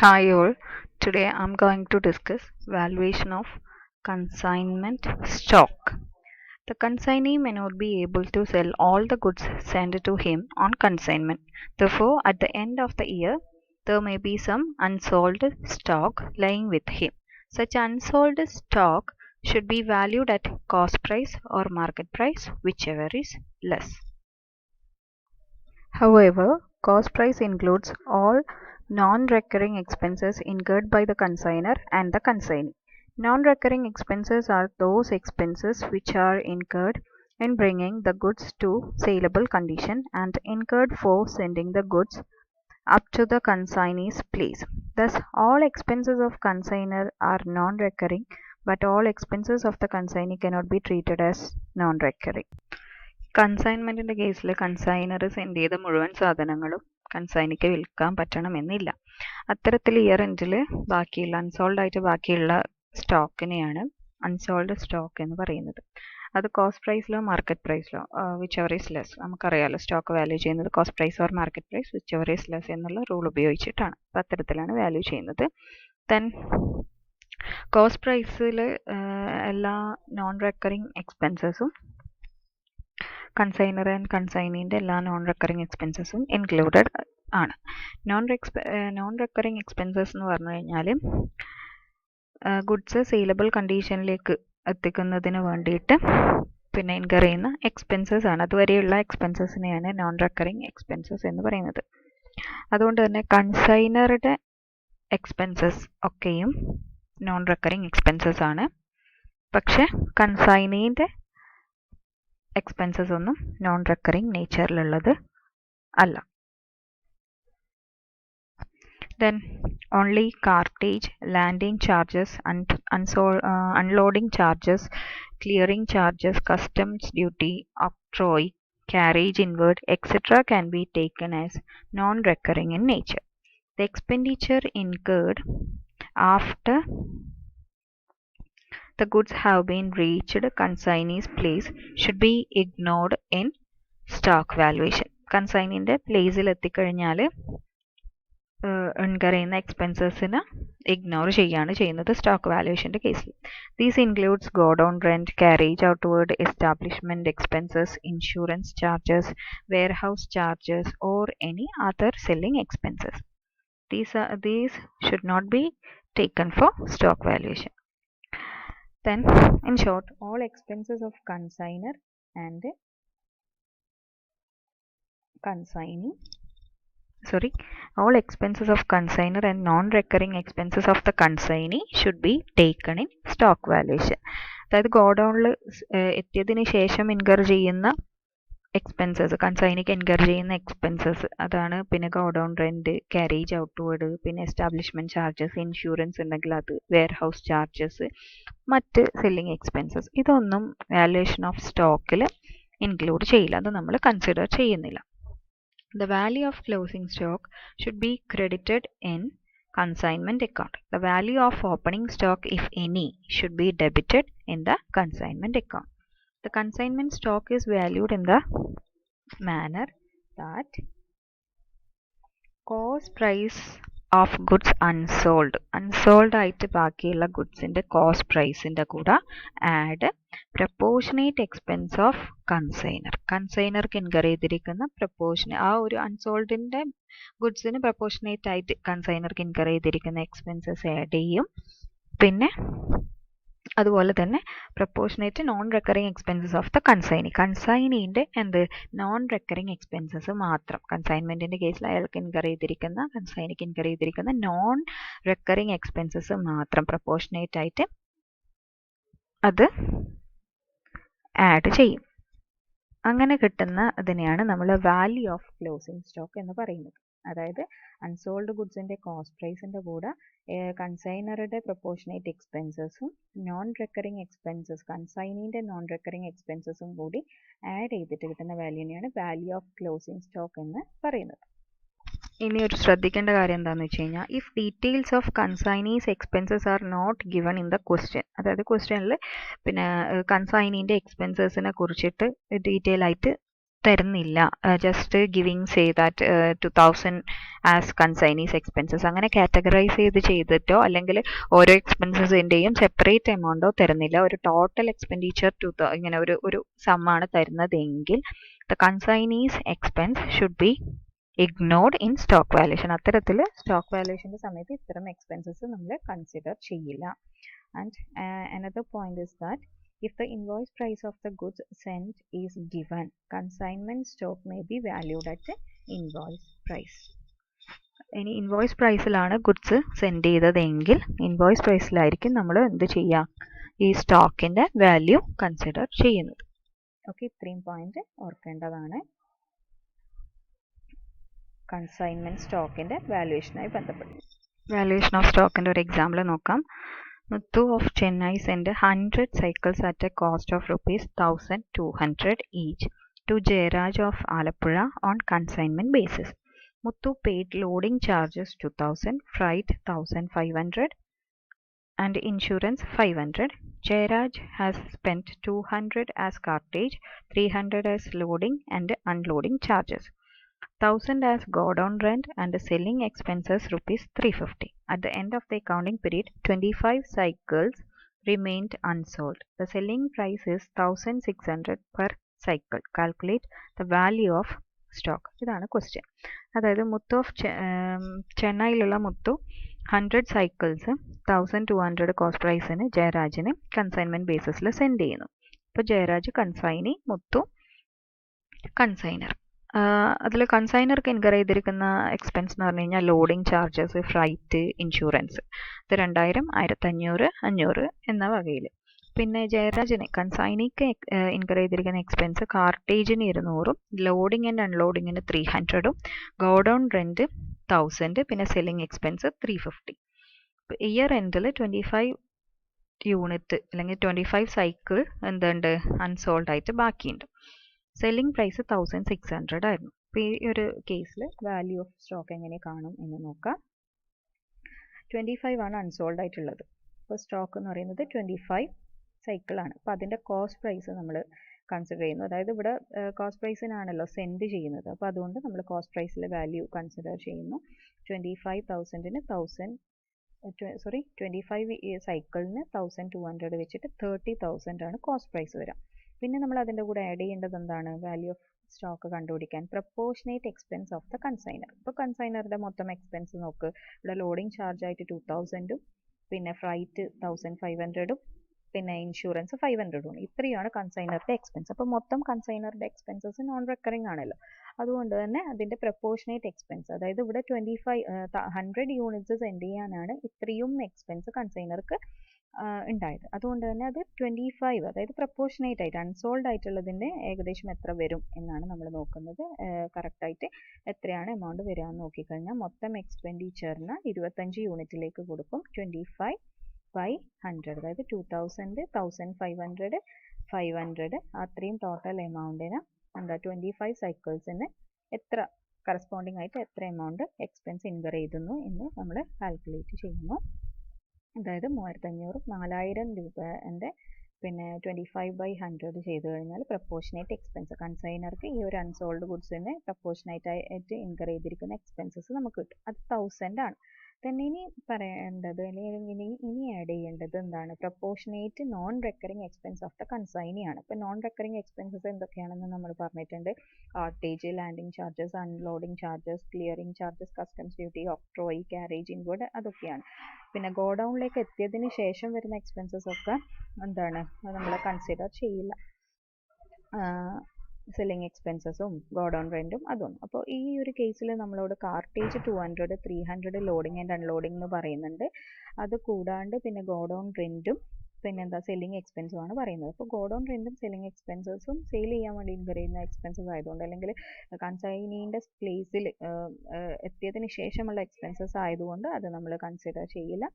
Hi all, today I'm going to discuss valuation of consignment stock. The consignee may not be able to sell all the goods sent to him on consignment. Therefore, at the end of the year, there may be some unsold stock lying with him. Such unsold stock should be valued at cost price or market price, whichever is less. However, cost price includes all non-recurring expenses incurred by the consignor and the consignee. Non-recurring expenses are those expenses which are incurred in bringing the goods to saleable condition and incurred for sending the goods up to the consignee's place. Thus, all expenses of consignor are non-recurring, but all expenses of the consignee cannot be treated as non-recurring. കൺസൈൻമെന്റിന്റെ കേസിൽ consignor send ചെയ്ത മുഴുവൻ സാധനങ്ങളും കൺസൈനിക്ക് വിൽക്കാൻ പറ്റണമെന്നില്ല. അത്തരത്തിൽ year എൻഡിൽ ബാക്കിയുള്ള unsold ആയിട്ട് ബാക്കിയുള്ള സ്റ്റോക്കിനെയാണ് അൺസോൾഡ് സ്റ്റോക്ക് എന്ന് പറയുന്നത്. അത് കോസ്റ്റ് പ്രൈസിലോ മാർക്കറ്റ് പ്രൈസിലോ വിച്ച് എവർ ഈസ് ലെസ്, നമുക്കറിയാലോ സ്റ്റോക്ക് വാല്യൂ ചെയ്യുന്നത് cost price or market price whichever is less എന്നുള്ള റൂൾ ഉപയോഗിച്ചിട്ടാണ്. അപ്പം അത്തരത്തിലാണ് വാല്യൂ ചെയ്യുന്നത്. ദെൻ കോസ്റ്റ് പ്രൈസിൽ എല്ലാ നോൺ റെക്കറിങ് എക്സ്പെൻസസും കൺസൈനർ ആൻഡ് കൺസൈനീൻ്റെ എല്ലാ നോൺ റെക്കറിങ് എക്സ്പെൻസസും ഇൻക്ലൂഡഡ് ആണ്. നോൺ റെക്കറിങ് എക്സ്പെൻസസ് എന്ന് പറഞ്ഞു കഴിഞ്ഞാൽ ഗുഡ്സ് സെയിലബിൾ കണ്ടീഷനിലേക്ക് എത്തിക്കുന്നതിന് വേണ്ടിയിട്ട് പിന്നെ ഇൻകർ ചെയ്യുന്ന എക്സ്പെൻസസ് ആണ്. അതുവരെയുള്ള എക്സ്പെൻസസിനെയാണ് നോൺ റെക്കറിങ് എക്സ്പെൻസസ് എന്ന് പറയുന്നത്. അതുകൊണ്ട് തന്നെ കൺസൈനറുടെ എക്സ്പെൻസസ് ഒക്കെയും നോൺ റെക്കറിങ് എക്സ്പെൻസസ് ആണ്. പക്ഷെ കൺസൈനീൻ്റെ എക്സ്പെൻസസ് ഒന്നും നോൺ റെക്കറിങ് നേച്ചറിലുള്ളത് അല്ല. Then only cartage, landing charges, unloading charges, clearing charges, customs duty, octroi, carriage inward, etc. can be taken as non-recurring in nature. The expenditure incurred after the goods have been reached consignee's place should be ignored in stock valuation. കൺസൈനിൻ്റെ പ്ലേസിൽ എത്തിക്കഴിഞ്ഞാൽ incur ചെയ്യുന്ന എക്സ്പെൻസസിന് ignore ചെയ്യുകയാണ് ചെയ്യുന്നത് stock വാല്യൂഷൻ്റെ കേസിൽ. These includes godown rent, carriage outward, establishment expenses, insurance charges, warehouse charges or any other selling expenses. These should not be taken for stock valuation. Then, in short, all expenses of consignor and all expenses of consignor and non-recurring expenses of the consignee should be taken in stock valuation. അതായത് ഗോഡൗണിൽ എത്തിയതിന് ശേഷം incur ചെയ്യുന്ന expenses, കൺസൈനിക്ക് incur ചെയ്യുന്ന expenses അതാണ്. പിന്നെ godown rent, carriage outward, പിന്നെ establishment charges, insurance ഉണ്ടെങ്കിൽ അത്, വെയർഹൗസ് ചാർജസ്, മറ്റ് സെല്ലിംഗ് എക്സ്പെൻസസ്, ഇതൊന്നും വാല്യുവേഷൻ ഓഫ് സ്റ്റോക്കിൽ ഇൻക്ലൂഡ് ചെയ്യില്ല. അത് നമ്മൾ കൺസിഡർ ചെയ്യുന്നില്ല. The value of closing stock should be credited in consignment account. The value of opening stock, if any, should be debited in the consignment account. The consignment stock is valued in the manner that cost price of goods unsold ആയിട്ട് ബാക്കിയുള്ള ഗുഡ്സിൻ്റെ cost പ്രൈസിൻ്റെ കൂടെ add proportionate expense of കൺസൈനർക്ക് incur ചെയ്തിരിക്കുന്ന ആ ഒരു അൺസോൾഡിൻ്റെ ഗുഡ്സിന് പ്രപ്പോർഷനേറ്റ് ആയിട്ട് കൺസൈനർക്ക് ഇൻകർ ചെയ്തിരിക്കുന്ന എക്സ്പെൻസസ് ആഡ് ചെയ്യും. പിന്നെ അതുപോലെ തന്നെ proportionate non recurring expenses of the കൺസൈനീൻ്റെ നോൺ റെക്കറിങ് എക്സ്പെൻസസ് മാത്രം, കൺസൈൻമെൻറ്റിൻ്റെ കേസിൽ അയാൾക്ക് ഇൻകർ ചെയ്തിരിക്കുന്ന, കൺസൈനിക്ക് ഇൻകർ ചെയ്തിരിക്കുന്ന നോൺ റെക്കറിങ് എക്സ്പെൻസസ് മാത്രം പ്രപ്പോർഷനേറ്റ് ആയിട്ട് അത് ആഡ് ചെയ്യും. അങ്ങനെ കിട്ടുന്ന അതിനെയാണ് നമ്മൾ വാല്യൂ ഓഫ് ക്ലോസിംഗ് സ്റ്റോക്ക് എന്ന് പറയുന്നത്. അതായത് അൺസോൾഡ് ഗുഡ്സിൻ്റെ കോസ്റ്റ് പ്രൈസിൻ്റെ കൂടെ കൺസൈനറുടെ പ്രപ്പോർഷനേറ്റ് എക്സ്പെൻസസും നോൺ റെക്കറിങ് എക്സ്പെൻസസ്, കൺസൈനീൻ്റെ നോൺ റെക്കറിങ് എക്സ്പെൻസസും കൂടി ആഡ് ചെയ്തിട്ട് കിട്ടുന്ന വാല്യൂനെയാണ് വാല്യൂ ഓഫ് ക്ലോസിംഗ് സ്റ്റോക്ക് എന്ന് പറയുന്നത്. ഇനി ഒരു ശ്രദ്ധിക്കേണ്ട കാര്യം എന്താണെന്ന് വെച്ച് കഴിഞ്ഞാൽ, if details of consignee's expenses are not given in the question, അതായത് ക്വസ്റ്റ്യനിൽ പിന്നെ കൺസൈനീൻ്റെ എക്സ്പെൻസസിനെ കുറിച്ചിട്ട് ഡീറ്റെയിൽ ആയിട്ട് തരുന്നില്ല. Just giving say that 2000 as consignee's expenses അങ്ങനെ കാറ്റഗറൈസ് ചെയ്തിട്ടോ അല്ലെങ്കിൽ ഓരോ എക്സ്പെൻസസിൻ്റെയും സെപ്പറേറ്റ് എമൗണ്ടോ തരുന്നില്ല. ഒരു ടോട്ടൽ എക്സ്പെൻഡിച്ചർ ഇങ്ങനെ ഒരു സമ്മാണ് തരുന്നതെങ്കിൽ the consignee's expense should be ignored in stock valuation. അത്തരത്തിൽ സ്റ്റോക്ക് വാല്യൂഷൻ്റെ സമയത്ത് ഇത്തരം എക്സ്പെൻസസ് നമ്മൾ കൺസിഡർ ചെയ്യില്ല. And another point is that if the invoice price of the goods sent is given, consignment stock may be valued at the invoice price. ഇനി invoice പ്രൈസിലാണ് goods send ചെയ്തതെങ്കിൽ invoice പ്രൈസിലായിരിക്കും നമ്മൾ എന്ത് ചെയ്യുക, ഈ സ്റ്റോക്കിൻ്റെ വാല്യൂ കൺസിഡർ ചെയ്യുന്നത്. Okay, ഇത്രയും point ഓർക്കേണ്ടതാണ് consignment സ്റ്റോക്കിൻ്റെ വാല്യൂഷനായി ബന്ധപ്പെട്ട്. വാല്യൂഷൻ ഓഫ് സ്റ്റോക്കിൻ്റെ ഒരു എക്സാമ്പിൾ നോക്കാം. Muthu of Chennai sent 100 cycles at a cost of rupees 1200 each to Jayaraj of Alappuzha on consignment basis. Muthu paid loading charges 2000, freight 1500 and insurance 500. Jayaraj has spent 200 as cartage, 300 as loading and unloading charges, 1000 as godown rent and selling expenses rupees 350. At the end of the accounting period, 25 cycles remained unsold. The selling price is 1600 per cycle. Calculate the value of stock. ഇതാണ് question. അതായത് Muthu of ചെന്നൈയിലുള്ള Muthu 100 cycles 1200 cost പ്രൈസിന് ജയരാജിന് consignment ബേസിസിൽ send ചെയ്യുന്നു. അപ്പോൾ Jayaraj consignee, മുത്തു consignor. അതിൽ കൺസൈനർക്ക് incur ചെയ്തിരിക്കുന്ന expense എന്ന് പറഞ്ഞു കഴിഞ്ഞാൽ ലോഡിംഗ് ചാർജസ്, ഫ്രൈറ്റ്, ഇൻഷുറൻസ്. ഇത് 2000, 1500, 500 എന്ന വകയിൽ. പിന്നെ ജയരാജിന് കൺസൈനിക്ക് ഇൻകർ ചെയ്തിരിക്കുന്ന എക്സ്പെൻസ് കാർട്ടേജിന് 200, ലോഡിംഗ് ആൻഡ് അൺലോഡിങ്ങിന് 300, ഗോഡൗൺ റെൻറ്റ് 1000, പിന്നെ സെല്ലിംഗ് എക്സ്പെൻസ് 350. ഇയർ എൻഡിൽ 25 യൂണിറ്റ് അല്ലെങ്കിൽ 25 സൈക്കിൾ എന്തുണ്ട്, അൺസോൾഡ് ആയിട്ട് ബാക്കിയുണ്ട്. സെല്ലിംഗ് പ്രൈസ് 1600 ആയിരുന്നു. അപ്പോൾ ഈ ഒരു കേസിൽ വാല്യൂ ഓഫ് സ്റ്റോക്ക് എങ്ങനെ കാണും എന്ന് നോക്കാം. 25 ആണ് അൺസോൾഡ് ആയിട്ടുള്ളത്. അപ്പോൾ സ്റ്റോക്ക് എന്ന് പറയുന്നത് 25 സൈക്കിളാണ്. അപ്പോൾ അതിൻ്റെ കോസ്റ്റ് പ്രൈസ് നമ്മൾ കൺസിഡർ ചെയ്യുന്നു. അതായത് ഇവിടെ കോസ്റ്റ് പ്രൈസിനാണല്ലോ സെൻഡ് ചെയ്യുന്നത്. അപ്പോൾ അതുകൊണ്ട് നമ്മൾ കോസ്റ്റ് പ്രൈസിലെ വാല്യൂ കൺസിഡർ ചെയ്യുന്നു. 25,000-ന് 25 സൈക്കിളിന് 1200 വെച്ചിട്ട് 30,000 ആണ് കോസ്റ്റ് പ്രൈസ് വരിക. പിന്നെ നമ്മൾ അതിൻ്റെ കൂടെ ആഡ് ചെയ്യേണ്ടത് എന്താണ്, വാല്യൂ ഓഫ് സ്റ്റോക്ക് കണ്ടുപിടിക്കാൻ proportionate expense of the consignor. ഇപ്പോൾ കൺസൈനറുടെ മൊത്തം എക്സ്പെൻസ് നോക്ക്. ഇവിടെ ലോഡിംഗ് ചാർജ് ആയിട്ട് 2000-ഉം പിന്നെ ഫ്രൈറ്റ് 1500-ഉം പിന്നെ ഇൻഷുറൻസ് 500-ഉം. ഇത്രയാണ് കൺസൈനറുടെ എക്സ്പെൻസ്. അപ്പോൾ മൊത്തം കൺസൈനറുടെ എക്സ്പെൻസസ് നോൺ റെക്കറിംഗ് ആണല്ലോ. അതുകൊണ്ട് തന്നെ അതിൻ്റെ പ്രപ്പോർഷനേറ്റ് എക്സ്പെൻസ്, അതായത് ഇവിടെ 100 യൂണിറ്റ്സ് സെൻഡ് ചെയ്യാനാണ് ഇത്രയും എക്സ്പെൻസ് കൺസൈനർക്ക് ഉണ്ടായത്. അതുകൊണ്ട് തന്നെ അത് 25, അതായത് പ്രപ്പോർഷനേറ്റ് ആയിട്ട് അൺസോൾഡ് ആയിട്ടുള്ളതിൻ്റെ ഏകദേശം എത്ര വരും എന്നാണ് നമ്മൾ നോക്കുന്നത്. കറക്റ്റായിട്ട് എത്രയാണ് എമൗണ്ട് വരിക എന്ന് നോക്കിക്കഴിഞ്ഞാൽ മൊത്തം എക്സ്പെൻഡിച്ചറിന് 25 യൂണിറ്റിലേക്ക് കൊടുക്കും. 25/100, അതായത് 2000, 1500, 500, അത്രയും ടോട്ടൽ എമൗണ്ടിന് എന്താ 25 സൈക്കിൾസിന് എത്ര കറസ്പോണ്ടിങ് ആയിട്ട് എത്ര എമൗണ്ട് എക്സ്പെൻസ് ഇൻകർ ചെയ്തുന്നു എന്ന് നമ്മൾ കാൽക്കുലേറ്റ് ചെയ്യുന്നു. അതായത് 3500, 4000 രൂപേൻ്റെ പിന്നെ 25/100 ചെയ്ത് കഴിഞ്ഞാൽ പ്രപ്പോർഷനേറ്റ് എക്സ്പെൻസ് കൺസൈനർക്ക് ഈ ഒരു അൺസോൾഡ് ഗുഡ്സിന് പ്രപ്പോർഷനേറ്റ് ആയിട്ട് ഇൻകർ ചെയ്തിരിക്കുന്ന എക്സ്പെൻസസ് നമുക്ക് കിട്ടും. അത് 1000 ആണ്. തന്നെ ഇനി പറയേണ്ടത് അല്ലെങ്കിൽ ഇനി ആഡ് ചെയ്യേണ്ടത് എന്താണ്, proportionate non recurring expense of the കൺസൈനിയാണ്. ഇപ്പോൾ നോൺ റെക്കറിങ് എക്സ്പെൻസസ് എന്തൊക്കെയാണെന്ന് നമ്മൾ പറഞ്ഞിട്ടുണ്ട്. Cartage, landing charges, unloading charges, clearing charges, customs duty, octroi, carriage inward, അതൊക്കെയാണ്. പിന്നെ ഗോഡൗണിലേക്ക് എത്തിയതിന് ശേഷം വരുന്ന എക്സ്പെൻസസ് ഒക്കെ എന്താണ്, അത് നമ്മൾ കൺസിഡർ ചെയ്യില്ല. സെല്ലിംഗ് എക്സ്പെൻസസും ഗോഡൗൺ റെൻറ്റും അതൊന്നും. അപ്പോൾ ഈ ഒരു കേസിൽ നമ്മളോട് കാർട്ടേജ് 200, 300 ലോഡിംഗ് ആൻഡ് അൺലോഡിംഗ് എന്ന് പറയുന്നുണ്ട്. അത് കൂടാണ്ട് പിന്നെ ഗോഡൗൺ റെൻറ്റും പിന്നെ എന്താ സെല്ലിംഗ് എക്സ്പെൻസും ആണ് പറയുന്നത്. അപ്പോൾ ഗോഡൗൺ റെൻറ്റും സെല്ലിംഗ് എക്സ്പെൻസസും സെയിൽ ചെയ്യാൻ വേണ്ടി ഇൻകർ ചെയ്യുന്ന എക്സ്പെൻസസ് ആയതുകൊണ്ട് അല്ലെങ്കിൽ കൺസൈനീൻ്റെ പ്ലേസിൽ എത്തിയതിന് ശേഷമുള്ള എക്സ്പെൻസസ് ആയതുകൊണ്ട് അത് നമ്മൾ കൺസിഡർ ചെയ്യില്ല.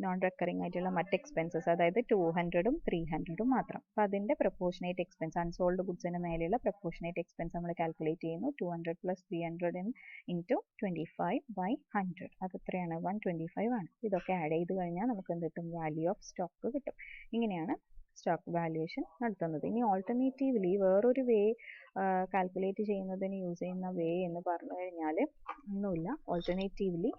നോൺ റെക്കറിംഗ് ആയിട്ടുള്ള മറ്റ് എക്സ്പെൻസസ്, അതായത് 200-ഉം 300-ഉം മാത്രം. അപ്പോൾ അതിൻ്റെ പ്രപ്പോർഷനേറ്റ് എക്സ്പെൻസ് അൺസോൾഡ് ഗുഡ്സിന് മേലെയുള്ള പ്രപ്പോർഷനേറ്റ് എക്സ്പെൻസ് നമ്മൾ കാൽക്കുലേറ്റ് ചെയ്യുന്നു. 200 + 300 ഇൻറ്റു 25/100, അത് എത്രയാണ്, 125 ആണ്. ഇതൊക്കെ ആഡ് ചെയ്ത് കഴിഞ്ഞാൽ നമുക്ക് എന്ത് കിട്ടും, വാല്യൂ ഓഫ് സ്റ്റോക്ക് കിട്ടും. ഇങ്ങനെയാണ് സ്റ്റോക്ക് വാല്യുവേഷൻ നടത്തുന്നത്. ഇനി ഓൾട്ടർനേറ്റീവ്ലി വേറൊരു വേ കാൽക്കുലേറ്റ് ചെയ്യുന്നതിന് യൂസ് ചെയ്യുന്ന വേ എന്ന് പറഞ്ഞു കഴിഞ്ഞാൽ ഒന്നുമില്ല. Alternatively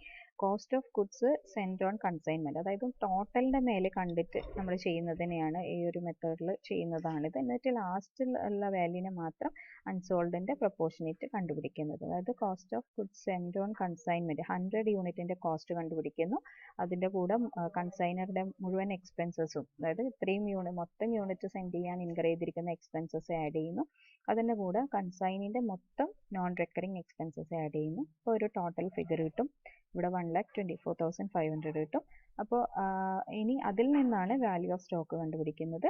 cost of goods send on consignment, അതായത് ടോട്ടലിൻ്റെ മേലെ കണ്ടിട്ട് നമ്മൾ ചെയ്യുന്നതിനെയാണ് ഈ ഒരു മെത്തേഡിൽ ചെയ്യുന്നതാണിത്. എന്നിട്ട് ലാസ്റ്റിൽ ഉള്ള വാല്യൂവിനെ മാത്രം അൺസോൾഡിൻ്റെ പ്രൊപ്പോർഷനേറ്റ് കണ്ടുപിടിക്കുന്നത്. അതായത് cost of goods send on consignment 100 യൂണിറ്റിൻ്റെ കോസ്റ്റ് കണ്ടുപിടിക്കുന്നു. അതിൻ്റെ കൂടെ കൺസൈനറുടെ മുഴുവൻ എക്സ്പെൻസസും, അതായത് ഇത്രയും മൊത്തം യൂണിറ്റ് സെൻഡ് ചെയ്യാൻ ഇൻകർ ചെയ്തിരിക്കുന്ന എക്സ്പെൻസസ് ആഡ് ചെയ്യുന്നു. അതിൻ്റെ കൂടെ കൺസൈനിൻ്റെ മൊത്തം നോൺ റെക്കറിങ് എക്സ്പെൻസസ് ആഡ് ചെയ്യുന്നു. അപ്പോൾ ഒരു ടോട്ടൽ ഫിഗർ കിട്ടും. ഇവിടെ 1,24,500 കിട്ടും. അപ്പോൾ ഇനി അതിൽ നിന്നാണ് വാല്യൂ ഓഫ് സ്റ്റോക്ക് കണ്ടുപിടിക്കുന്നത്.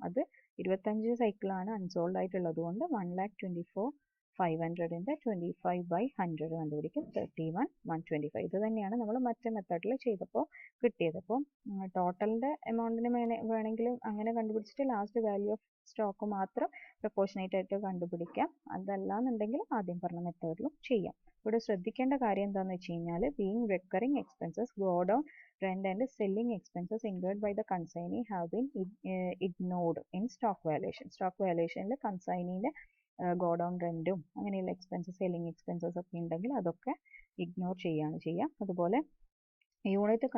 അത് 25 സൈക്കിളാണ് അൺസോൾഡ് ആയിട്ടുള്ളത് കൊണ്ട് 1,24,500ൻ്റെ 25/100 കണ്ടുപിടിക്കും. 31,125. ഇത് തന്നെയാണ് നമ്മൾ മറ്റേ മെത്തേഡിൽ ചെയ്തപ്പോൾ കിട്ടിയത്. അപ്പോൾ ടോട്ടലിൻ്റെ എമൗണ്ടിന് വേണമെങ്കിലും അങ്ങനെ കണ്ടുപിടിച്ചിട്ട് ലാസ്റ്റ് വാല്യൂ ഓഫ് സ്റ്റോക്ക് മാത്രം പ്രൊപ്പോർഷനേറ്റ് ആയിട്ട് കണ്ടുപിടിക്കാം. അതല്ലാന്നുണ്ടെങ്കിൽ ആദ്യം പറഞ്ഞ മെത്തേഡിലും ചെയ്യാം. ഇവിടെ ശ്രദ്ധിക്കേണ്ട കാര്യം എന്താണെന്ന് വെച്ച് കഴിഞ്ഞാൽ being recurring expenses godown rent and selling expenses incurred by the consignee have been ignored in stock valuation. Stock വാല്യുവേഷനിൽ കൺസൈനിൻ്റെ ഗോ ഡൗൺ റെൻറ്റും അങ്ങനെയുള്ള എക്സ്പെൻസസ്, സെല്ലിംഗ് എക്സ്പെൻസസ് ഒക്കെ ഉണ്ടെങ്കിൽ അതൊക്കെ ഇഗ്നോർ ചെയ്യുക. അതുപോലെ unit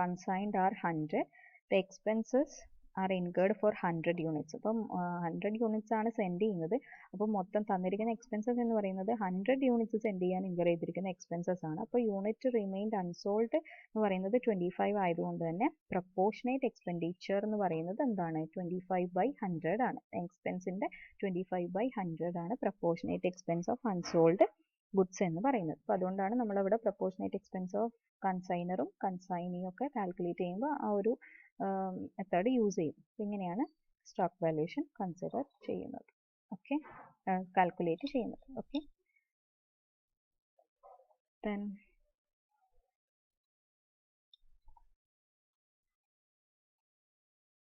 consigned are 100, the expenses are incurred for 100 units. അപ്പം 100 യൂണിറ്റ്സ് ആണ് സെൻഡ് ചെയ്യുന്നത്. അപ്പം മൊത്തം തന്നിരിക്കുന്ന എക്സ്പെൻസസ് എന്ന് പറയുന്നത് 100 യൂണിറ്റ്സ് സെൻഡ് ചെയ്യാൻ ഇൻകർ ചെയ്തിരിക്കുന്ന എക്സ്പെൻസസ് ആണ്. അപ്പോൾ യൂണിറ്റ് റിമെയിൻഡ് അൺസോൾഡ് എന്ന് പറയുന്നത് 25 ആയതുകൊണ്ട് തന്നെ പ്രൊപ്പോർഷനേറ്റ് എക്സ്പെൻഡിച്ചർ എന്ന് പറയുന്നത് എന്താണ്? 25/100 ആണ്. എക്സ്പെൻസിൻ്റെ 25/100 ആണ് proportionate expense of unsold goods എന്ന് പറയുന്നത്. അപ്പോൾ അതുകൊണ്ടാണ് നമ്മളവിടെ പ്രൊപ്പോർഷനേറ്റ് എക്സ്പെൻസ് ഓഫ് കൺസൈനറും കൺസൈനിയും ഒക്കെ കാൽക്കുലേറ്റ് ചെയ്യുമ്പോൾ ആ ഒരു മെത്തേഡ് യൂസ് ചെയ്യും. ഇങ്ങനെയാണ് സ്റ്റോക്ക് വാല്യുവേഷൻ കൺസിഡർ ചെയ്യുന്നത്. ഓക്കെ, കാൽക്കുലേറ്റ് ചെയ്യുന്നത്. Okay, then